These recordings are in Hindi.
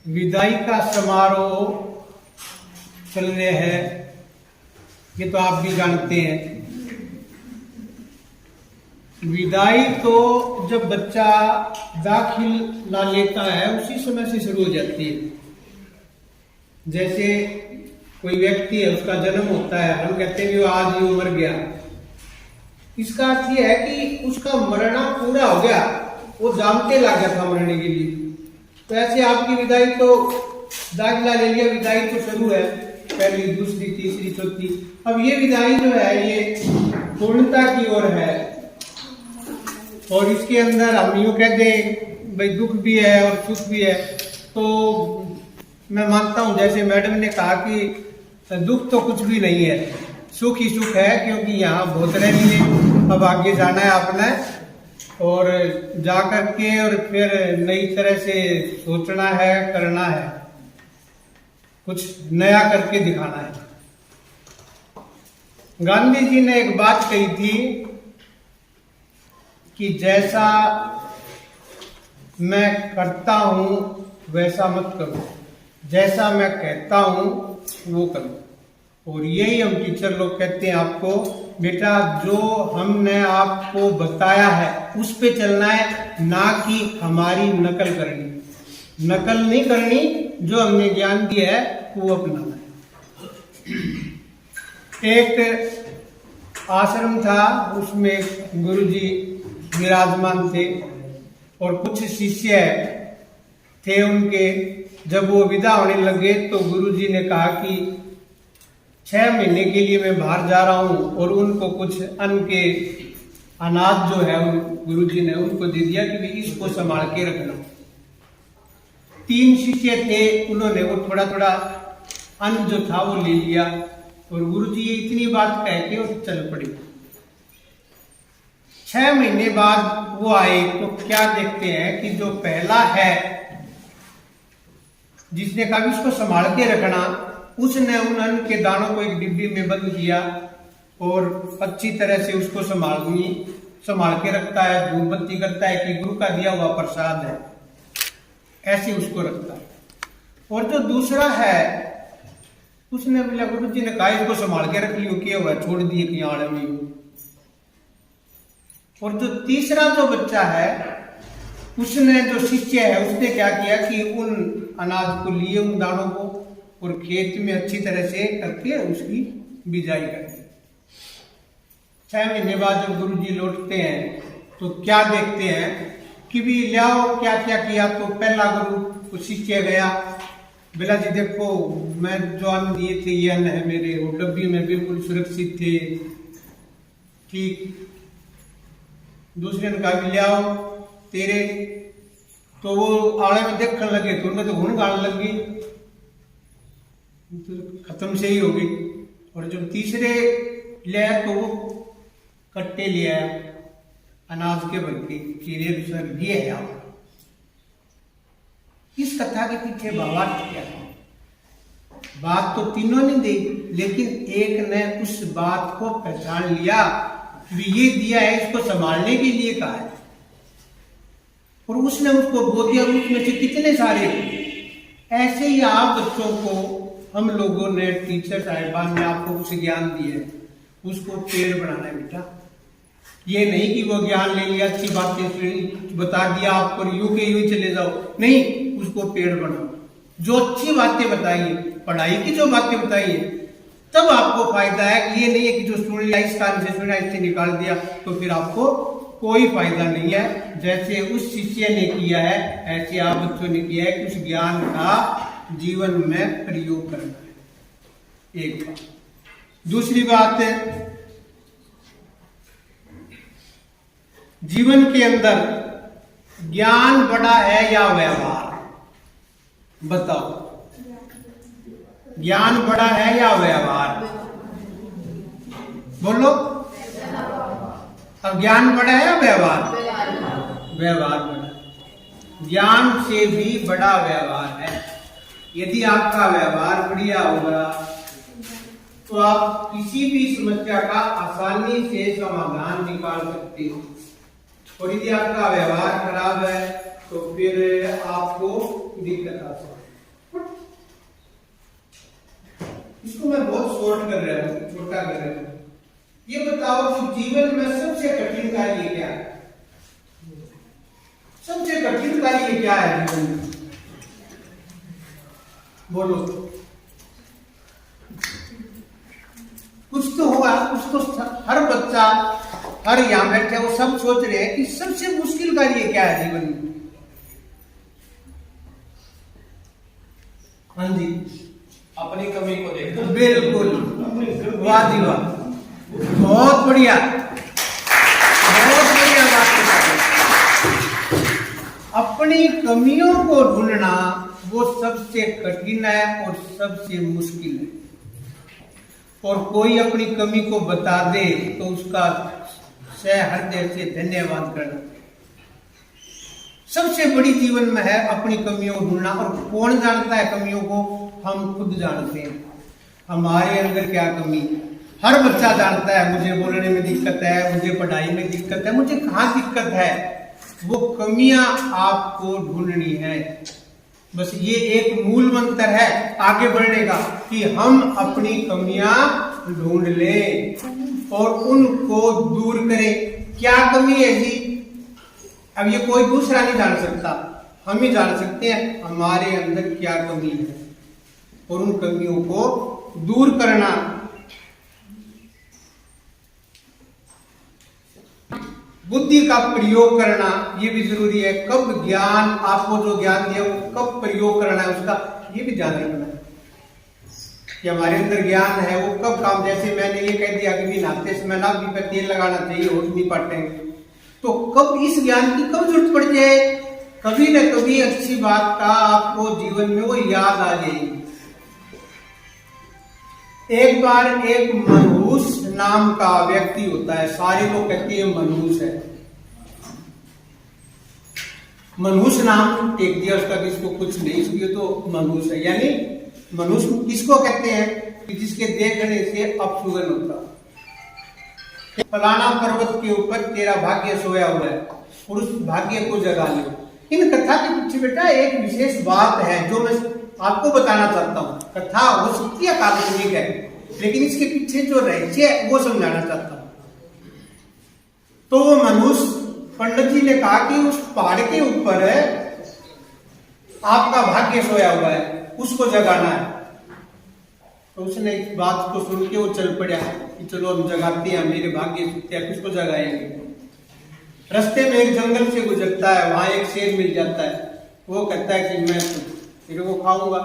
विदाई का समारोह चल रहे हैं, ये तो आप भी जानते हैं। विदाई तो जब बच्चा दाखिला लेता है उसी समय से शुरू हो जाती है। जैसे कोई व्यक्ति है, उसका जन्म होता है, हम कहते हैं कि वो आज ही मर गया। इसका अर्थ यह है कि उसका मरना पूरा हो गया, वो जानते लग गया था मरने के लिए। तो ऐसे आपकी विदाई तो दाखिला ले लिया, विदाई तो शुरू है, पहली, दूसरी, तीसरी, चौथी। अब ये विदाई जो है ये पूर्णता की ओर है, और इसके अंदर हम यूँ कहते हैं भाई दुख भी है और सुख भी है। तो मैं मानता हूँ जैसे मैडम ने कहा कि दुख तो कुछ भी नहीं है, सुख ही सुख है, क्योंकि यहाँ बहुत रहनी है, अब आगे जाना है आपने, और जा करके और फिर नई तरह से सोचना है, करना है, कुछ नया करके दिखाना है। गांधी जी ने एक बात कही थी कि जैसा मैं करता हूं वैसा मत करो, जैसा मैं कहता हूं वो करो। और यही हम टीचर लोग कहते हैं आपको, बेटा जो हमने आपको बताया है उस पे चलना है, ना कि हमारी नकल करनी। नकल नहीं करनी, जो हमने ज्ञान दिया है वो अपनाना है। एक आश्रम था, उसमें गुरुजी विराजमान थे और कुछ शिष्य थे उनके। जब वो विदा होने लगे तो गुरुजी ने कहा कि 6 महीने के लिए मैं बाहर जा रहा हूं, और उनको कुछ अन्न के अनाज जो है गुरुजी ने उनको दे दिया कि इसको संभाल के रखना। 3 शिष्य थे, उन्होंने वो थोड़ा थोड़ा अन्न जो था वो ले लिया, और गुरुजी ये इतनी बात कह के और चल पड़े। 6 महीने बाद वो आए तो क्या देखते हैं कि जो पहला है जिसने कहा इसको संभाल के रखना, उसने उन अन्न के दानों को एक डिब्बी में बंद किया और अच्छी तरह से उसको संभाल के रखता है, धूप बत्ती करता है कि गुरु का दिया हुआ प्रसाद है, ऐसे उसको रखता है। और जो दूसरा है उसने बोला, गुरु जी ने कहा इसको संभाल के रख लियो, क्या हुआ, छोड़ दिए कि आड़े में। और जो तीसरा जो बच्चा है, उसने जो शिष्य है उसने क्या किया कि उन अनाज को लिए, उन दानों को, और खेत में अच्छी तरह से करके उसकी बिजाई कर दी। 6 महीने बाद जब गुरु जी लौटते हैं तो क्या देखते हैं कि भी लाओ क्या क्या किया। तो पहला गुरु शिष्य गया, बोला जी देखो मैं जो अन्न दिए थे ये अन्न है मेरे, वो डब्बी में बिल्कुल सुरक्षित थे, ठीक। दूसरे ने कहा भी लाओ तेरे, तो वो आड़े में देखने लगे तो उनमें तो घून गाड़ने लग गई, तो खत्म से ही हो गई। और जब तीसरे ले आया तो वो कट्टे ले आया अनाज के भर के, कीड़े दूसरा ये है। आप इस कथा के पीछे भावार्थ क्या है? बात तो तीनों ने दी, लेकिन एक ने उस बात को पहचान लिया कि ये दिया है, इसको संभालने के लिए कहा है, और उसने उसको बो दिया। उसमें से कितने सारे ऐसे ही आप बच्चों को हम लोगों ने, टीचर साहिबान ने आपको कुछ ज्ञान दिया है, उसको पेड़ बनाना है बेटा। ये नहीं कि वो ज्ञान ले लिया, अच्छी बातें बता दिया आपको, यूं के यूं चले जाओ, नहीं, उसको पेड़ बनाओ। जो अच्छी बातें बताइए, पढ़ाई की जो बातें बताइए, तब आपको फायदा है। ये नहीं है कि जो सुन लिया इस कान से सुना इससे निकाल दिया तो फिर आपको कोई फायदा नहीं है। जैसे उस शिष्य ने किया है ऐसे आप बच्चों ने किया है, कुछ ज्ञान का जीवन में प्रयोग करना है, एक बात। दूसरी बात है, जीवन के अंदर ज्ञान बड़ा है या व्यवहार? बताओ, ज्ञान बड़ा है या व्यवहार? बोलो। अब ज्ञान बड़ा है या व्यवहार? व्यवहार बड़ा। ज्ञान से भी बड़ा व्यवहार है। यदि आपका व्यवहार बढ़िया होगा तो आप किसी भी समस्या का आसानी से समाधान निकाल सकते हो, और यदि आपका व्यवहार खराब है तो फिर आपको दिक्कत आ सकती है। छोटा कर रहे हो। ये बताओ कि जीवन में सबसे कठिन कार्य क्या है? सबसे कठिन कार्य क्या है जीवन में? बोलो। कुछ तो होगा, कुछ तो हर बच्चा, हर यहां बैठे वो सब सोच रहे हैं कि सबसे मुश्किल कार्य क्या है जीवन में। हाँ जी, अपनी कमी को देखना। बिल्कुल, वाह जी वाह, बहुत बढ़िया, बहुत बढ़िया बात है। अपनी कमियों को ढूंढना वो सबसे कठिन है और सबसे मुश्किल है। और कोई अपनी कमी को बता दे तो उसका हृदय से धन्यवाद करना। सबसे बड़ी जीवन में है अपनी कमियों को ढूंढना। और कौन जानता है कमियों को? हम खुद जानते हैं हमारे अंदर क्या कमी। हर बच्चा जानता है मुझे बोलने में दिक्कत है, मुझे पढ़ाई में दिक्कत है, मुझे कहाँ दिक्कत है। वो कमियां आपको ढूंढनी है। बस ये एक मूल मंत्र है आगे बढ़ने का कि हम अपनी कमियां ढूंढ लें और उनको दूर करें। क्या कमी है जी? अब ये कोई दूसरा नहीं जान सकता, हम ही जान सकते हैं हमारे अंदर क्या कमी है और उन कमियों को दूर करना। बुद्धि का प्रयोग करना ये भी जरूरी है। कब ज्ञान, आपको जो ज्ञान दिया वो कब प्रयोग करना है उसका ये भी ध्यान रखना है कि हमारे अंदर ज्ञान है वो कब काम। जैसे मैंने ये कह दिया कि नहाते समय नाक पे तेल लगाना चाहिए, होठ नहीं पाटेंगे, तो कब इस ज्ञान की कब जरूरत पड़ जाए? कभी न कभी अच्छी बात का आपको जीवन में वो याद आ जाएगी। एक बार एक मनहूस नाम का व्यक्ति होता है, सारे लोग कहते हैं मनहूस है। मनहूस नाम एक दिया उसका, किसको कुछ नहीं, इसलिए तो मनहूस है। यानी मनहूस किसको कहते हैं कि जिसके देखने से अपशुगन होता। फलाना पर्वत के ऊपर तेरा भाग्य सोया हुआ है और उस भाग्य को जगा लो। इन कथा के पीछे बेटा एक विशेष बात है जो मैं आपको बताना चाहता हूँ। कथा हो सकती है काल्पनिक है, लेकिन इसके पीछे जो रहस्य है वो समझाना चाहता हूँ। तो वो मनुष्य पंडित जी ने कहा कि उस पहाड़ के ऊपर आपका भाग्य सोया हुआ है, उसको जगाना है। तो उसने इस बात को सुन के वो चल पड़ा कि चलो हम जगाते हैं, मेरे भाग्य सुत्या किसको जगाएंगे। रास्ते में एक जंगल से गुजरता है, वहां एक शेर मिल जाता है। वो कहता है कि मैं शेर को खाऊंगा।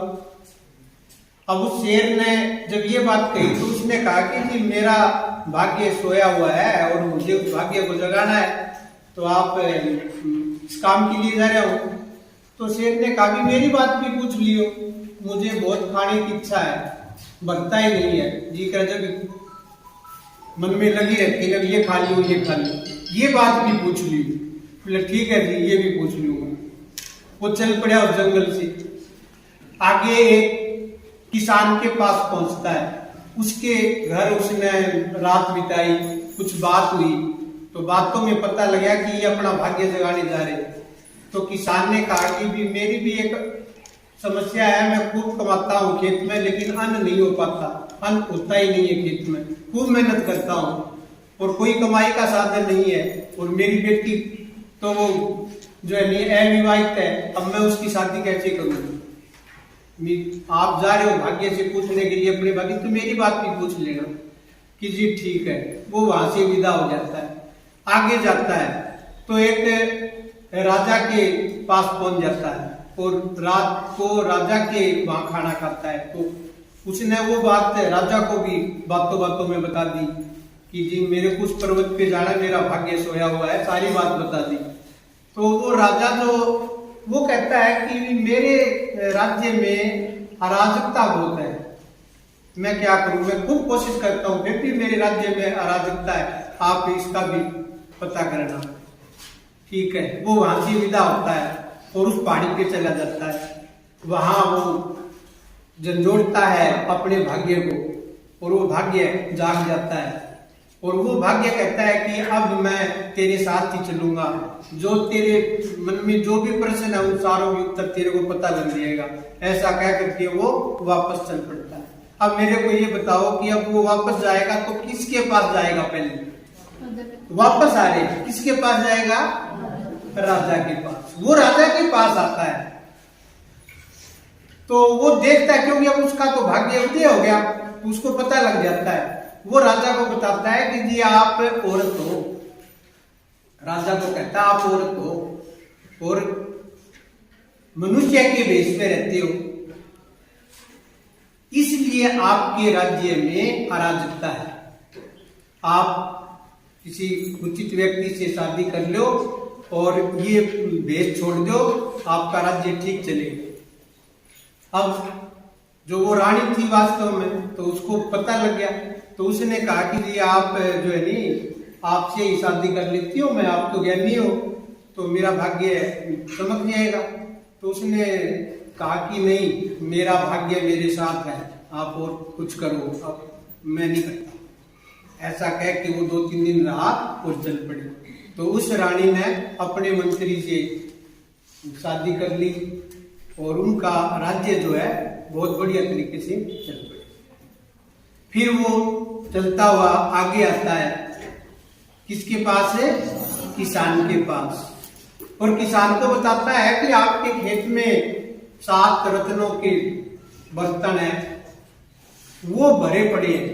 अब उस शेर ने जब ये बात कही तो उसने कहा कि जी मेरा भाग्य सोया हुआ है और मुझे उस भाग्य को जगाना है, तो आप इस काम के लिए जा रहे हो। तो शेर ने कहा कि मेरी बात भी पूछ लियो, मुझे बहुत खाने की इच्छा है, बनता ही नहीं है जी कर, जब मन में लगी रहती है ये खा लियो ये खा लियो, ये बात भी पूछ लियो। बोले ठीक है जी ये भी पूछ लूंगा। वो चल पड़ा उस जंगल से। आगे एक किसान के पास पहुंचता है, उसके घर उसने रात बिताई, कुछ बात हुई तो बातों में पता लगा कि ये अपना भाग्य जगाने जा रहे। तो किसान ने कहा कि भी मेरी भी एक समस्या है, मैं खूब कमाता हूँ खेत में लेकिन अन्न नहीं हो पाता, अन्न होता ही नहीं है खेत में, खूब मेहनत करता हूँ और कोई कमाई का साधन नहीं है। और मेरी बेटी तो वो जो है अविवाहित है, अब मैं उसकी शादी कैसे करूँगी। आप जा रहे हो भाग्य से पूछने के लिए अपने भाग्य, तो मेरी बात भी पूछ लेना कि जी ठीक है। वो वहां से विदा हो जाता है, आगे जाता है तो एक राजा के पास पहुंच जाता है और रात को राजा के वहां खाना खाता है। तो उसने वो बात राजा को भी बातों बातों में बता दी कि जी मेरे को उस पर्वत पे जाना, मेरा भाग्य सोया हुआ है, सारी बात बता दी। तो वो राजा जो वो कहता है कि मेरे राज्य में अराजकता बहुत है, मैं क्या करूं, मैं खूब कोशिश करता हूं फिर भी मेरे राज्य में अराजकता है, आप इसका भी पता करना। ठीक है, वो वहां से विदा होता है और उस पहाड़ी पे चला जाता है। वहां वो झंझोड़ता है अपने भाग्य को और वो भाग्य जाग जाता है और वो भाग्य कहता है कि अब मैं तेरे साथ ही चलूंगा, जो तेरे मन में जो भी प्रश्न है उन सारों के उत्तर तेरे को पता लग जाएगा। ऐसा कह करके वो वापस चल पड़ता है। अब मेरे को ये बताओ कि अब वो वापस जाएगा तो किसके पास जाएगा? पहले वापस आ रहे किसके पास जाएगा? राजा के पास। वो राजा के पास आता है तो वो देखता है, क्योंकि अब उसका तो भाग्य उदय हो गया, तो उसको पता लग जाता है। वो राजा को बताता है कि जी आप औरत हो। राजा को कहता है आप औरत हो और मनुष्य के वेश में रहते हो, इसलिए आपके राज्य में अराजकता है। आप किसी उचित व्यक्ति से शादी कर लो और ये भेष छोड़ दो, आपका राज्य ठीक चलेगा। अब जो वो रानी थी वास्तव में, तो उसको पता लग गया, तो उसने कहा कि जी आप जो है नहीं, आपसे ही शादी कर लेती हो, मैं आप तो ज्ञानी हो तो मेरा भाग्य चमक जाएगा। तो उसने कहा कि नहीं, मेरा भाग्य मेरे साथ है, आप और कुछ करो, अब मैं नहीं करता। ऐसा कह के वो 2-3 दिन रहा और चल पड़े। तो उस रानी ने अपने मंत्री से शादी कर ली और उनका राज्य जो है बहुत बढ़िया तरीके से चल पड़े। फिर वो चलता हुआ आगे आता है, किसके पास है? किसान के पास। और किसान को बताता है कि आपके खेत में 7 रत्नों के बर्तन है, वो भरे पड़े हैं,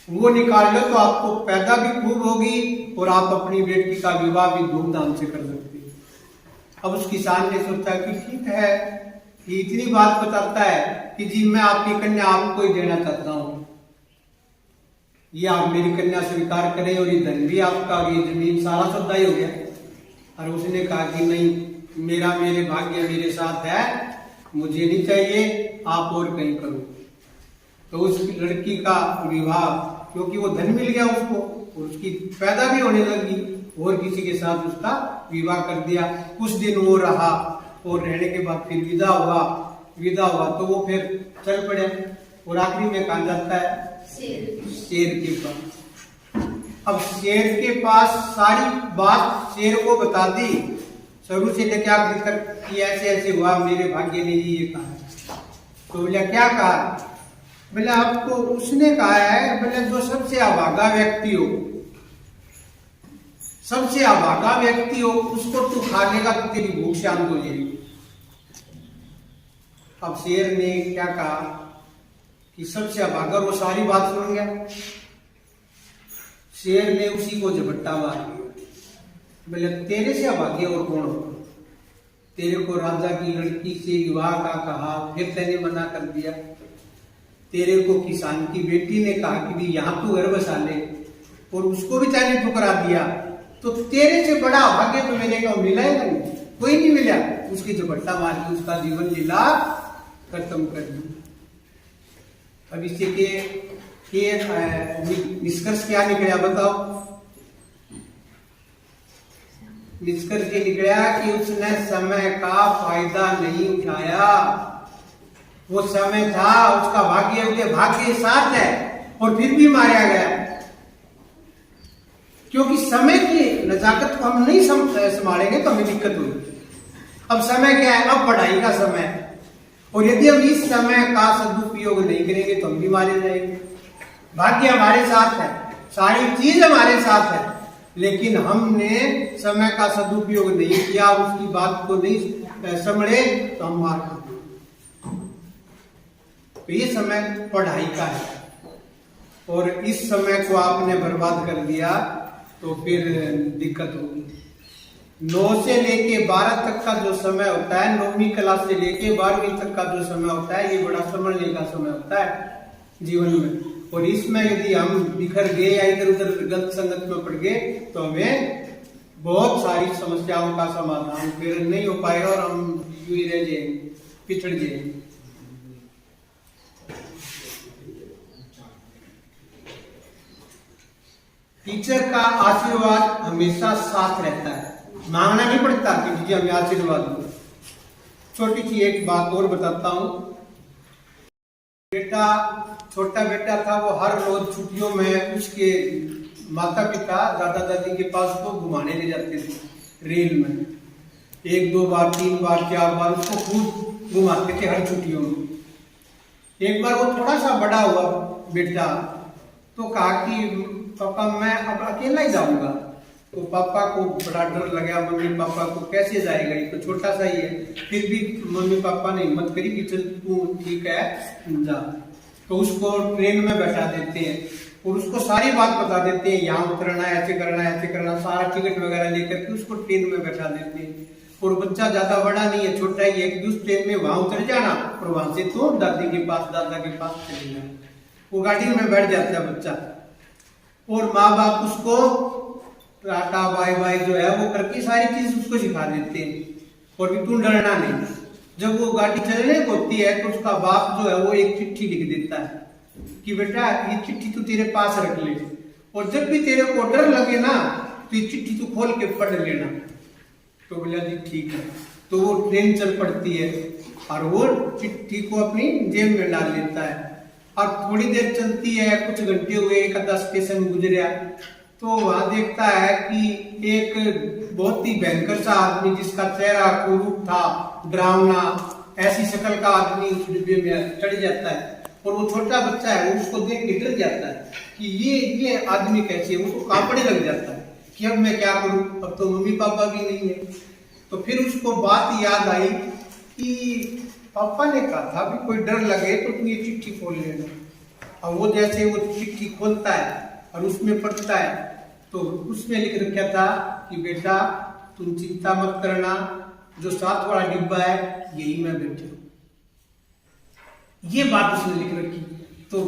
वो निकाल लो तो आपको पैदा भी खूब होगी और आप अपनी बेटी का विवाह भी धूमधाम से कर सकते हैं। अब उस किसान ने सोचा कि ठीक है, कि इतनी बात बताता है कि जी मैं आपकी कन्या आपको ही देना चाहता हूं, ये आप मेरी कन्या स्वीकार करें और ये धन भी आपका, ये जमीन सारा सौदा ही हो गया। और उसने कहा कि नहीं, मेरे भाग्य मेरे साथ है, मुझे नहीं चाहिए, आप और कहीं करो। तो उस लड़की का विवाह, क्योंकि वो धन मिल गया उसको और उसकी पैदा भी होने लगी, और किसी के साथ उसका विवाह कर दिया। कुछ दिन वो रहा और रहने के बाद फिर विदा हुआ तो वो फिर चल पड़े और आखिरी में कहा जाता है शेर के पास। अब शेर के पास सारी बात शेर को बता दी, शुरू से लेकर आखिर तक कि ऐसे ऐसे हुआ, मेरे भाग्य ने ये कहा। तो बोला क्या कहा? बोले आपको उसने कहा है, बोले जो सबसे अभागा व्यक्ति हो, सबसे अभागा व्यक्ति हो, उसको तू खा लेगा तो तेरी भूख शांत हो जाएगी। अब शेर ने क्या कहा कि सबसे अभागा, वो सारी बात सुन गया। शेर ने उसी को झपट्टा मार दिया। बोले तेरे से अभागे और कौन हो? तेरे को राजा की लड़की से विवाह का कहा, फिर तेने मना कर दिया। तेरे को किसान की बेटी ने कहा कि भी यहाँ तू घर बसा ले, और उसको भी चाहे ठुकरा दिया। तो तेरे से बड़ा अभाग्य तो मैंने कहा मिला ही नहीं, कोई नहीं मिला। उसकी झपट्टा मार के उसका जीवन लीला खत्म कर दी। अब इससे के निष्कर्ष क्या निकला बताओ? निष्कर्ष ये निकला कि उसने समय का फायदा नहीं उठाया। वो समय था, उसका भाग्य साथ है, और फिर भी मारा गया। क्योंकि समय की नजाकत को हम नहीं संभालेंगे तो हमें दिक्कत होगी। अब समय क्या है? अब पढ़ाई का समय है, और यदि हम इस समय का सदुपयोग नहीं करेंगे तो हम भी मारे जाएंगे। भाग्य हमारे साथ है, सारी चीज हमारे साथ है, लेकिन हमने समय का सदुपयोग नहीं किया, उसकी बात को नहीं समझे तो हम मार खाते। तो ये समय पढ़ाई का है, और इस समय को आपने बर्बाद कर दिया तो फिर दिक्कत होगी। 9 से लेके 12 तक का जो समय होता है, 9वीं क्लास से लेके 12वीं तक का जो समय होता है, ये बड़ा समझने का समय होता है जीवन में। और इसमें यदि हम बिखर गए या इधर उधर गलत संगत में पड़ गए तो हमें बहुत सारी समस्याओं का समाधान फिर नहीं हो पाएगा, और हम यूं ही रह जाएंगे, पिछड़ जाएंगे। टीचर का आशीर्वाद हमेशा साथ रहता है, मांगना नहीं पड़ता कि जी हमें आशीर्वाद दो। छोटी सी एक बात और बताता हूं। छोटा बेटा था, वो हर रोज छुट्टियों में उसके माता पिता दादा दादी के पास उसको घुमाने ले जाते थे रेल में। 1, 2 बार, 3 बार, 4 बार उसको खूब घुमाते थे हर छुट्टियों में। एक बार वो थोड़ा सा बड़ा हुआ बेटा, तो कहा कि पापा मैं अब अकेला ही जाऊंगा। तो पापा को बड़ा डर लगा, मम्मी पापा को कैसे जाएगा, ये तो छोटा सा ही है। फिर भी मम्मी पापा ने हिम्मत करी कि चल तू ठीक है जा। तो उसको ट्रेन में बैठा देते हैं और उसको सारी बात बता देते हैं, यहाँ उतरना है, ऐसे करना है, ऐसे करना, सारा टिकट वगैरह लेकर के उसको ट्रेन में बैठा देते हैं। और बच्चा ज्यादा बड़ा नहीं है, छोटा ही है, उस ट्रेन में वहां उतर जाना और वहां से तो दादी के पास, दादा के पास चले जाना। वो गाड़ी में बैठ जाता है बच्चा और माँ बाप उसको टाटा बाय बाय जो है वो करके सारी चीज उसको सिखा देते हैं और भी तू डरना नहीं। जब वो गाड़ी चलने को होती है तो उसका बाप जो है वो एक चिट्ठी लिख देता है कि बेटा ये चिट्ठी तू तेरे पास रख ले और जब भी तेरे को डर लगे ना तो ये चिट्ठी तू खोल के पढ़ लेना। तो बोला जी ठीक है। तो वो ट्रेन चल पड़ती है और वो चिट्ठी को अपनी जेब में डाल लेता है और थोड़ी देर चलती है, कुछ घंटे हुए, एक आधा स्टेशन गुजरा तो वहां देखता है कि एक बहुत ही भयंकर सा आदमी जिसका चेहरा कुरूप था, डरावना, ऐसी शक्ल का आदमी उस डिब्बे में चढ़ जाता है और वो छोटा बच्चा है वो उसको देख के डर जाता है कि ये आदमी कैसे है। उसको कांपने लग जाता है कि अब मैं क्या करूं, अब तो मम्मी पापा भी नहीं है। तो फिर उसको बात याद आई कि पापा ने कहा था भी कोई डर लगे तो तू ये चिट्ठी खोल लेना। और वो जैसे वो चिट्ठी खोलता है और उसमें पढ़ता है तो उसमें लिख रखा था कि बेटा तुम चिंता मत करना, जो 7 वाला डिब्बा है यही मैं बैठा हूं। ये बात उसने लिख रखी तो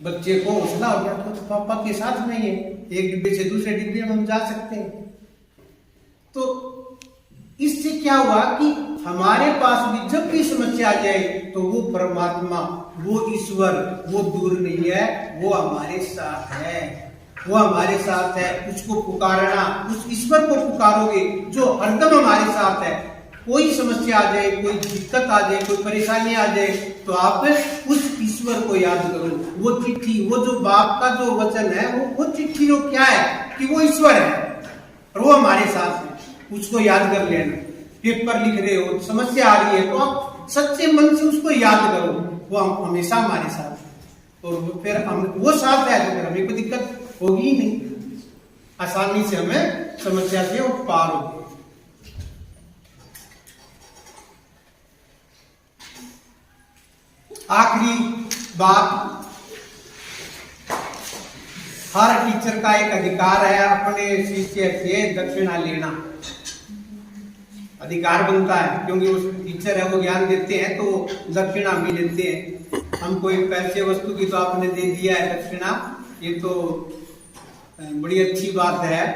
बच्चे को हौसला हो गया, तो पापा के साथ में ही है, एक डिब्बे से दूसरे डिब्बे में हम जा सकते हैं। तो इससे क्या हुआ कि हमारे पास भी जब भी समस्या आ जाए तो वो परमात्मा, वो ईश्वर, वो दूर नहीं है, वो हमारे साथ है, वो हमारे साथ है। उसको पुकारना, उस ईश्वर को पुकारोगे जो हरदम हमारे साथ है। कोई समस्या आ जाए, कोई दिक्कत आ जाए, कोई परेशानी आ जाए तो आप उस ईश्वर को याद करो। वो चिट्ठी, वो जो बाप का जो वचन है वो चिट्ठी जो क्या है कि वो ईश्वर है और वो हमारे साथ है, उसको याद कर लेना। पेपर लिख रहे हो, समस्या आ रही है तो आप सच्चे मन से उसको याद करो, वो हमेशा हमारे साथ है और फिर हम वो साथ है तो फिर हमें कोई दिक्कत होगी ही नहीं, आसानी से हमें समस्या से पार होगी। आखिरी बात, हर टीचर का एक अधिकार है अपने शिष्य से दक्षिणा लेना। अधिकार बनता है क्योंकि उस टीचर है वो ज्ञान देते हैं तो दक्षिणा भी लेते हैं। हम कोई पैसे वस्तु की तो आपने दे दिया है दक्षिणा, ये तो बड़ी अच्छी बात है।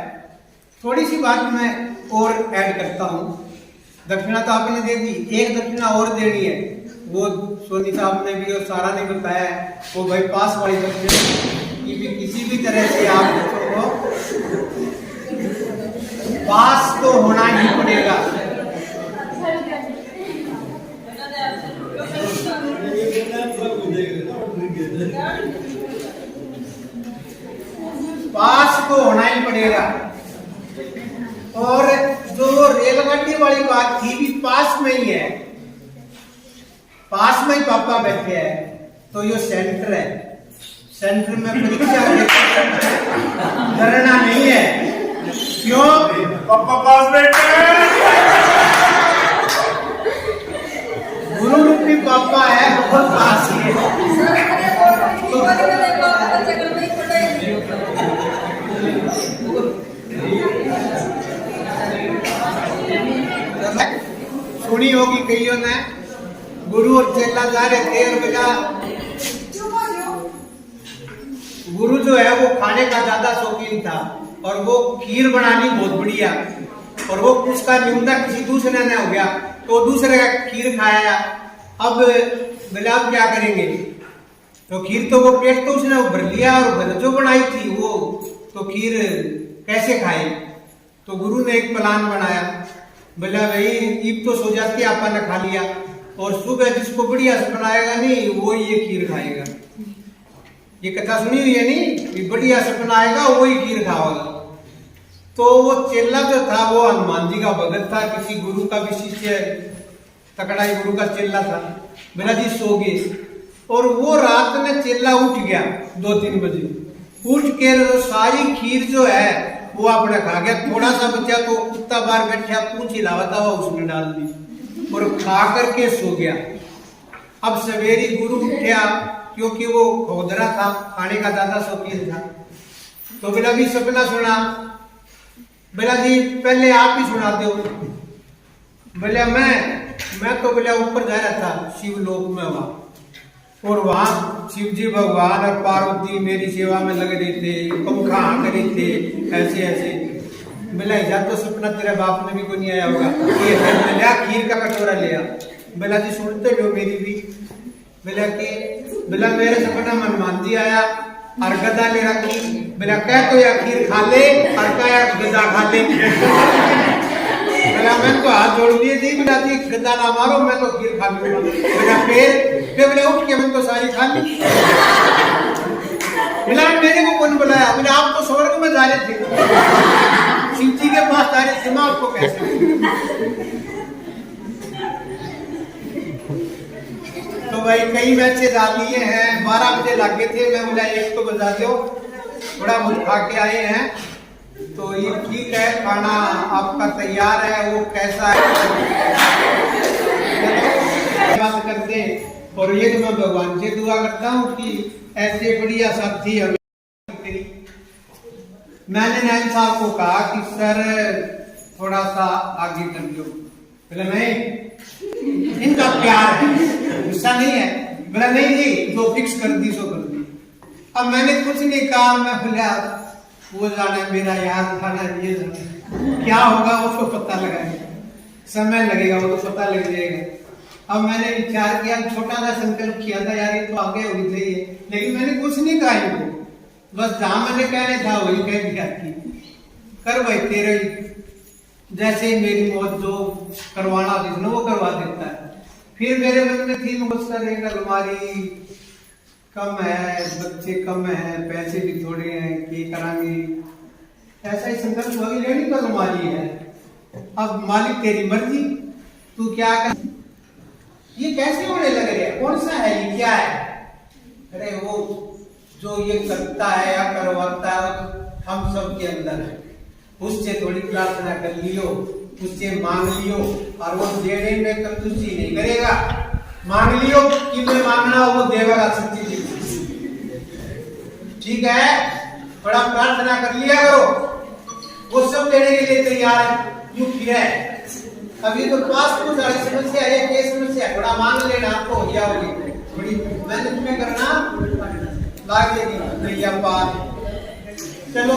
थोड़ी सी बात मैं और ऐड करता हूँ। दक्षिणा तो आपने दे दी, एक दक्षिणा और देनी है, वो सोनी साहब ने भी और सारा ने बताया, वो भाई पास वाली दक्षिणा की भी किसी भी तरह से आप बच्चों को पास तो होना ही पड़ेगा। पास तो होना ही पड़ेगा। और जो रेलगाड़ी वाली बात थी भी पास में ही है, पास में ही पापा बैठे हैं तो ये सेंटर है, सेंटर में परीक्षा डरना नहीं है। क्यों? पापा पास बैठे गुरु रूपी पापा है, बहुत पास ही है। सुनी होगी कईयों ने, गुरु और चेला जा रहे थे और बेटा गुरु जो है वो खाने का ज्यादा शौकीन था और वो खीर बनानी बहुत बढ़िया, और वो उसका निंदा किसी दूसरे ने हो गया तो दूसरे का खीर खाया। अब बोले अब क्या करेंगे, तो खीर तो वो पेट तो उसने भर लिया और जो बनाई थी वो तो खीर कैसे खाए। तो गुरु ने एक प्लान बनाया, बोला भाई ईब तो सो जाती आपा ने खा लिया और सुबह जिसको बढ़िया से बनाएगा नहीं वो ये खीर खाएगा। ये कथा सुनी हुई है नहीं, बढ़िया से बनाएगा वही खीर खाओगा। तो वो चेला जो था वो हनुमान जी का भगत था, किसी गुरु का भी शिष्य, तकड़ा गुरु का चेला था। बोला जी सोगे, और वो रात में चेला उठ गया 2-3 बजे, उठ के सारी खीर जो है वो आपने खा गया। थोड़ा सा बचा तो कुत्ता बाहर बैठा पूंछ हिलावता हुआ उसने डाल दी और खा करके सो गया। अब सवेरी गुरु उठा, क्योंकि वो खोदरा था, खाने का ज्यादा शौकीन था, तो बोला भी सपना सुना। बोला जी पहले आप ही सुना दो। बोला मैं तो बोला ऊपर जा रहा था शिवलोक में वहां, और वहां शिव जी भगवान और पार्वती मेरी सेवा में लग रहे थे, पंखा हाँक रहे थे, ऐसे ऐसे। बोला या तो सपना तेरे बाप में भी कोई नहीं आया होगा, ये खीर का कटोरा लिया। बोला जी सुनते लो मेरी भी। बोला मेरे सपना में हनुमान जी आया और गदा ले रखी। बोला कह तो या खीर खा ले और क्या गदा खा ले। बोला मैं तो हाथ जोड़ लिए थी, बोला जी गदा ना मारो, मैं तो खीर खा लूंगा। बोला फिर बोला उठ के मैं तो सारी खा ली। बोला मेरे को कौन बुलाया? बोला आप तो स्वर्ग में जा रहे थे, शिव जी के पास जा रहे थे, मैं आपको कैसे? तो भाई कई मैसेज आ लिए हैं, 12 बजे लगे थे, मैं बोला 1 तो बजा दो, थोड़ा बहुत खा के आए हैं। तो ये ठीक है, खाना आपका तैयार है, वो कैसा है बात करते। और ये तो मैं भगवान से दुआ करता हूँ कि ऐसे बढ़िया साथी हमें। मैंने नैन साहब को कहा कि सर थोड़ा सा आगे कर दो। बोले नहीं, इनका प्यार है, गुस्सा नहीं है। बोला नहीं जी जो फिक्स कर दी सो कर दी। अब मैंने कुछ नहीं कहा, मैं बोला वो जाने मेरा यार खाना ये जाने क्या होगा उसको पता लगाएगा, समय लगेगा, वो तो पता लग जाएगा। अब मैंने विचार किया, छोटा सा संकल्प किया था यार ये तो आगे होनी चाहिए, लेकिन मैंने कुछ नहीं कहा इनको, बस जहां मैंने कहने था वही कह दिया कि कर भाई तेरे जैसे ही मेरी मौत जो करवाना थी वो करवा देता है। फिर मेरे मन में थी अलमारी कम है, बच्चे कम है, पैसे भी थोड़े हैं, की करांगे, ऐसा ही संकल्प होगी, लेनी तो अलमारी है। अब मालिक तेरी मर्जी, तू क्या कर। ये कैसे होने लग रहे हैं, कौन सा है ये, क्या है? अरे वो जो ये करता है या करवाता है हम सब के अंदर है, उससे थोड़ी प्रार्थना कर लियो, उससे मांग लियो, और वो देने में कंजूसी नहीं करेगा। मांग लियो कि मैं मांगना वो देगा सच्ची जी, ठीक है? थोड़ा प्रार्थना कर लिया करो, वो सब देने के लिए तैयार है। क्यों फिर है अभी तो पासपोर्ट वाली समस्या है, ये समस्या थोड़ा मांग लेना आपको हो गया होगी, थोड़ी मेहनत में करना लागेगी भैया पार। चलो